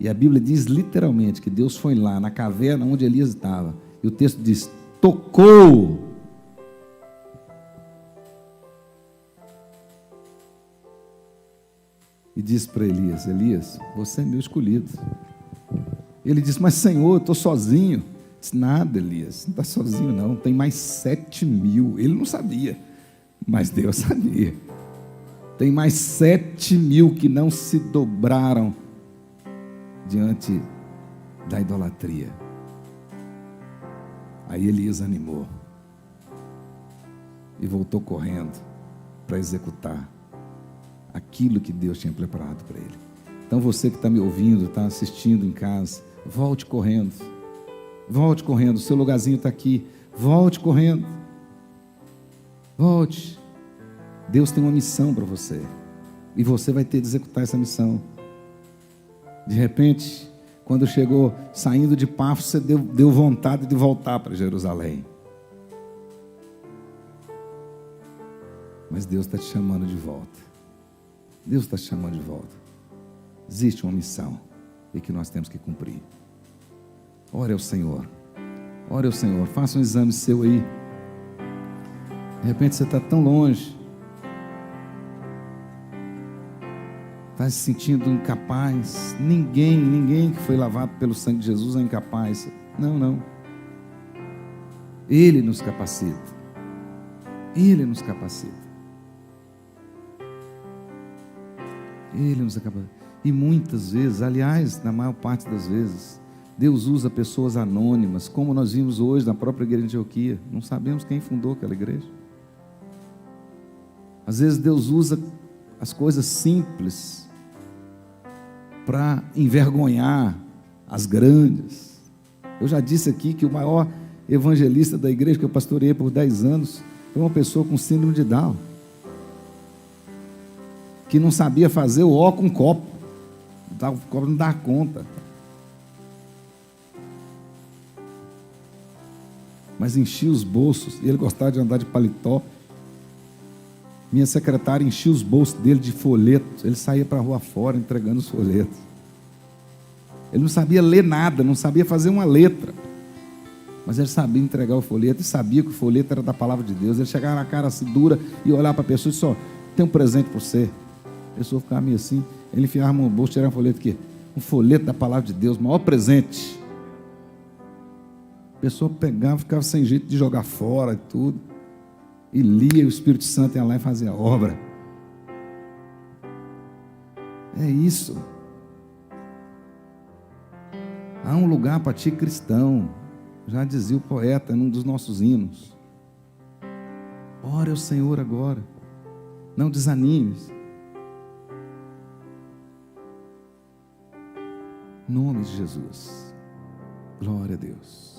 e a Bíblia diz literalmente que Deus foi lá na caverna onde Elias estava, e o texto diz, tocou. E disse para Elias, Elias, você é meu escolhido. Ele disse, mas Senhor, eu estou sozinho. Disse, nada, Elias, não está sozinho não, tem mais 7.000. Ele não sabia, mas Deus sabia. Tem mais 7.000 que não se dobraram diante da idolatria. Aí Elias animou e voltou correndo para executar aquilo que Deus tinha preparado para ele. Então você que está me ouvindo, está assistindo em casa, volte correndo, o seu lugarzinho está aqui, volte correndo, volte. Deus tem uma missão para você, e você vai ter de executar essa missão. De repente, quando chegou saindo de Pafos, você deu vontade de voltar para Jerusalém, mas Deus está te chamando de volta. Deus está te chamando de volta. Existe uma missão e que nós temos que cumprir. Ore ao Senhor. Ore ao Senhor. Faça um exame seu aí. De repente você está tão longe. Está se sentindo incapaz. Ninguém que foi lavado pelo sangue de Jesus é incapaz. Não. Ele nos capacita. Ele nos capacita. Ele nos capacita. E muitas vezes, aliás, na maior parte das vezes, Deus usa pessoas anônimas, como nós vimos hoje na própria igreja de Antioquia. Não sabemos quem fundou aquela igreja. Às vezes Deus usa as coisas simples para envergonhar as grandes. Eu já disse aqui que o maior evangelista da igreja que eu pastoreei por 10 anos foi uma pessoa com síndrome de Down, que não sabia fazer o ó com copo. O copo não dá conta. Mas enchia os bolsos, e ele gostava de andar de paletó. Minha secretária enchia os bolsos dele de folhetos. Ele saía para a rua fora entregando os folhetos. Ele não sabia ler nada, não sabia fazer uma letra, mas ele sabia entregar o folheto, e sabia que o folheto era da palavra de Deus. Ele chegava na cara assim dura e olhava para a pessoa e disse, ó, tem um presente para você. A pessoa ficava meio assim, ele enfiava no bolso, tirava um folheto aqui, um folheto da palavra de Deus, o maior presente. A pessoa pegava, ficava sem jeito de jogar fora e tudo, e lia, e o Espírito Santo ia lá e fazia a obra. É isso. Há um lugar para ti cristão, já dizia o poeta num dos nossos hinos. Ore ao Senhor agora, não desanimes. Em nome de Jesus. Glória a Deus.